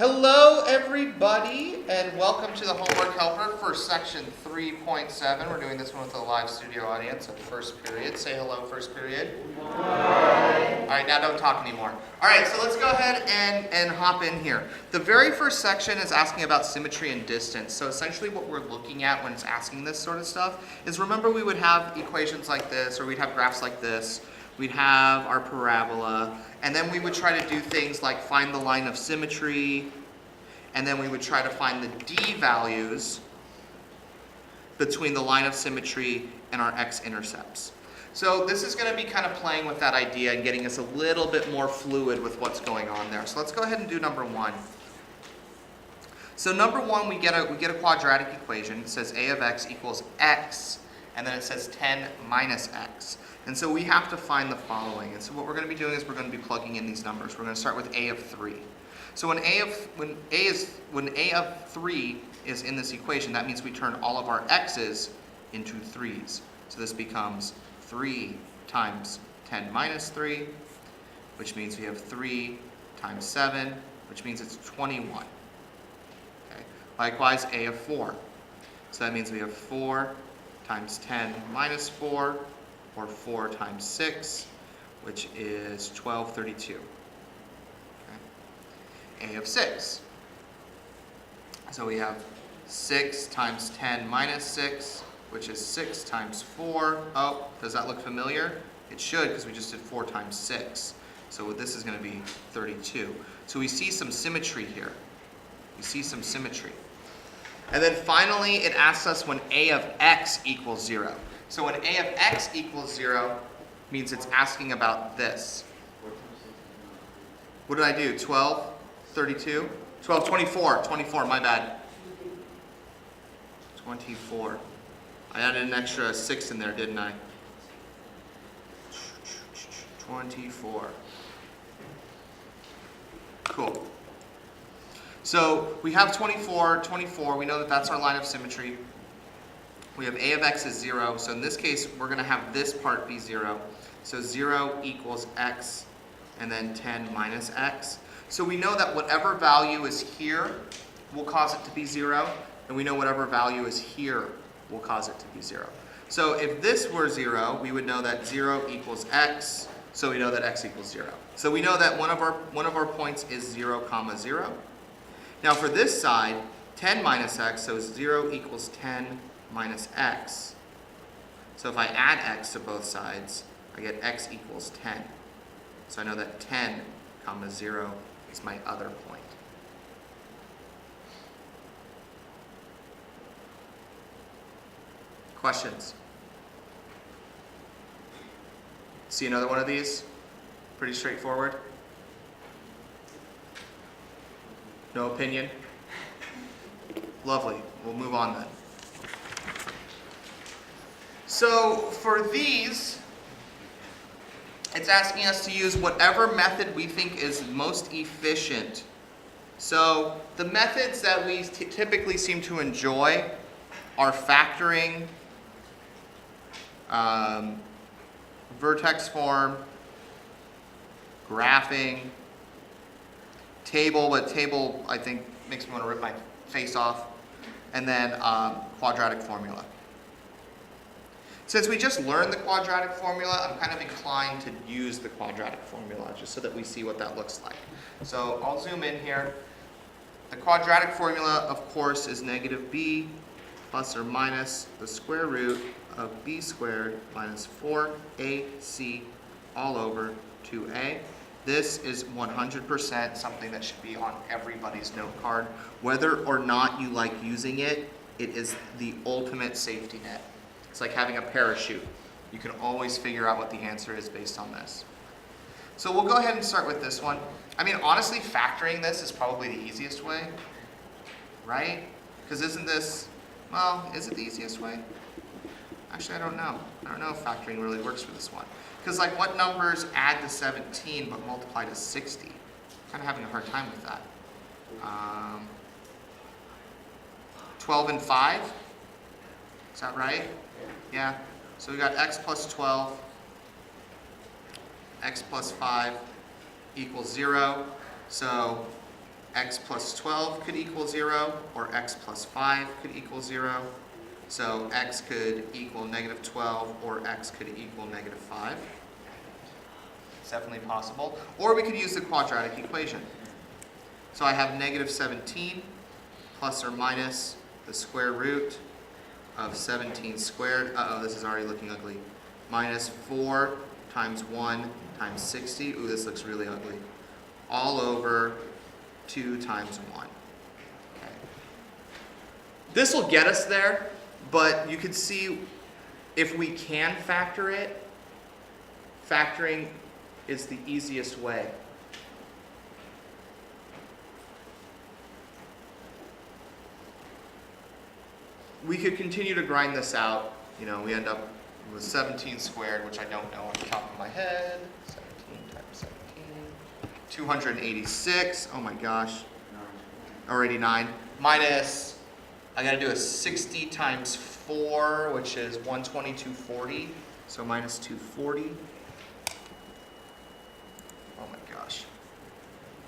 Hello everybody and welcome to the Homework Helper for section 3.7. We're doing this one with a live studio audience at first period. Say hello, first period. Hi. All right, now don't talk anymore. All right, so let's go ahead and hop in here. The very first section is asking about symmetry and distance. So essentially what we're looking at when it's asking this sort of stuff is, remember, we would have equations like this, or we'd have graphs like this. We'd have our parabola, and then we would try to do things like find the line of symmetry, and then we would try to find the d values between the line of symmetry and our x-intercepts. So this is going to be kind of playing with that idea and getting us a little bit more fluid with what's going on there. So let's go ahead and do number one. So number one, we get a quadratic equation. It says a of x equals x, and then it says 10 minus x. And so we have to find the following. And so what we're going to be doing is we're going to be plugging in these numbers. We're going to start with a of 3. So when a of 3 is in this equation, that means we turn all of our x's into 3's. So this becomes 3 times 10 minus 3, which means we have 3 times 7, which means it's 21. Okay. Likewise, a of 4. So that means we have 4 times 10 minus 4, or 4 times 6, which is 1232. Okay. A of 6. So we have 6 times 10 minus 6, which is 6 times 4. Oh, does that look familiar? It should, because we just did 4 times 6. So this is going to be 32. So we see some symmetry here. We see some symmetry. And then finally, it asks us when a of x equals 0. So when a of x equals 0 means it's asking about this. What did I do? 12, 32? 12, 24, my bad. 24. I added an extra 6 in there, didn't I? 24. Cool. So we have 24, we know that that's our line of symmetry. We have a of x is 0, so in this case, we're going to have this part be 0. So 0 equals x, and then 10 minus x. So we know that whatever value is here will cause it to be 0, and we know whatever value is here will cause it to be 0. So if this were 0, we would know that 0 equals x, so we know that x equals 0. So we know that one of our points is 0, 0. Now for this side, 10 minus x, so 0 equals 10 minus x. So if I add x to both sides, I get x equals 10. So I know that 10, 0 is my other point. Questions? See another one of these? Pretty straightforward. No opinion? Lovely. We'll move on then. So for these, it's asking us to use whatever method we think is most efficient. So the methods that we typically seem to enjoy are factoring, vertex form, graphing, table, but table I think makes me want to rip my face off, and then quadratic formula. Since we just learned the quadratic formula, I'm kind of inclined to use the quadratic formula just so that we see what that looks like. So I'll zoom in here. The quadratic formula, of course, is negative b plus or minus the square root of b squared minus 4ac all over 2a. This is 100% something that should be on everybody's note card. Whether or not you like using it, it is the ultimate safety net. It's like having a parachute. You can always figure out what the answer is based on this. So we'll go ahead and start with this one. I mean, honestly, factoring this is probably the easiest way, right? Because isn't this, well, is it the easiest way? Actually, I don't know. I don't know if factoring really works for this one. Because like, what numbers add to 17 but multiply to 60? I'm kind of having a hard time with that. 12 and 5? Is that right? Yeah. So we got x plus 12, x plus 5 equals 0. So x plus 12 could equal 0, or x plus 5 could equal 0. So x could equal negative 12, or x could equal negative 5. It's definitely possible. Or we could use the quadratic equation. So I have negative 17 plus or minus the square root of 17 squared. Uh-oh, this is already looking ugly. Minus 4 times 1 times 60. Ooh, this looks really ugly. All over 2 times 1. Okay. This will get us there, but you can see if we can factor it, factoring is the easiest way. We could continue to grind this out. You know, we end up with 17 squared, which I don't know on the top of my head. 17 times 17. 286. Oh my gosh. Or 89. Minus, I gotta do a 60 times 4, which is 120, 240. So minus 240. Oh my gosh.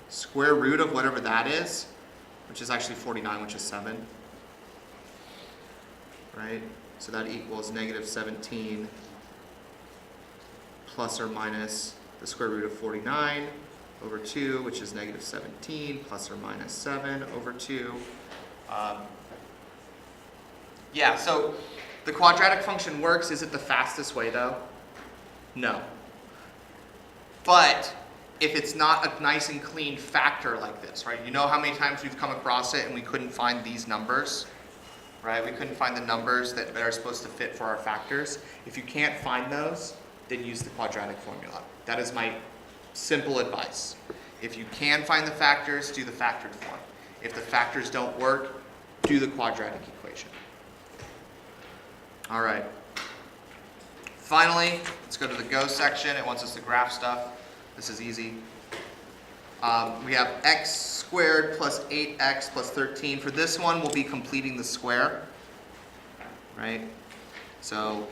Square root of whatever that is, which is actually 49, which is 7. Right? So that equals negative 17 plus or minus the square root of 49 over 2, which is negative 17 plus or minus 7 over 2. Yeah, so the quadratic function works. Is it the fastest way though? No. But if it's not a nice and clean factor like this, right? You know how many times we've come across it and we couldn't find these numbers? Right? We couldn't find the numbers that are supposed to fit for our factors. If you can't find those, then use the quadratic formula. That is my simple advice. If you can find the factors, do the factored form. If the factors don't work, do the quadratic equation. All right. Finally, let's go to the go section. It wants us to graph stuff. This is easy. We have x squared plus 8x plus 13. For this one, we'll be completing the square, right? So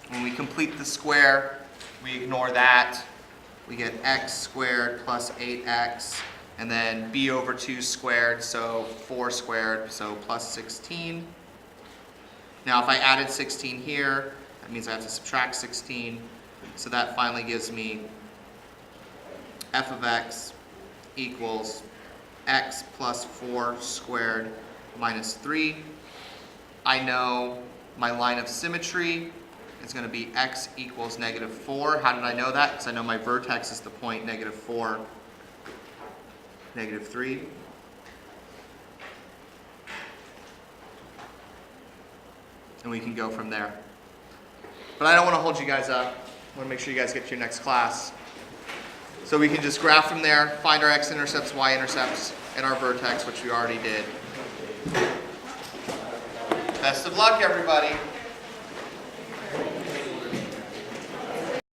when we complete the square, we ignore that. We get x squared plus 8x, and then b over 2 squared, so 4 squared, so plus 16. Now if I added 16 here, that means I have to subtract 16. So that finally gives me f of x equals x plus 4 squared minus 3. I know my line of symmetry is going to be x equals negative 4. How did I know that? Because I know my vertex is the point negative 4, negative 3. And we can go from there. But I don't want to hold you guys up. I want to make sure you guys get to your next class. So we can just graph from there, find our x-intercepts, y-intercepts, and our vertex, which we already did. Best of luck, everybody.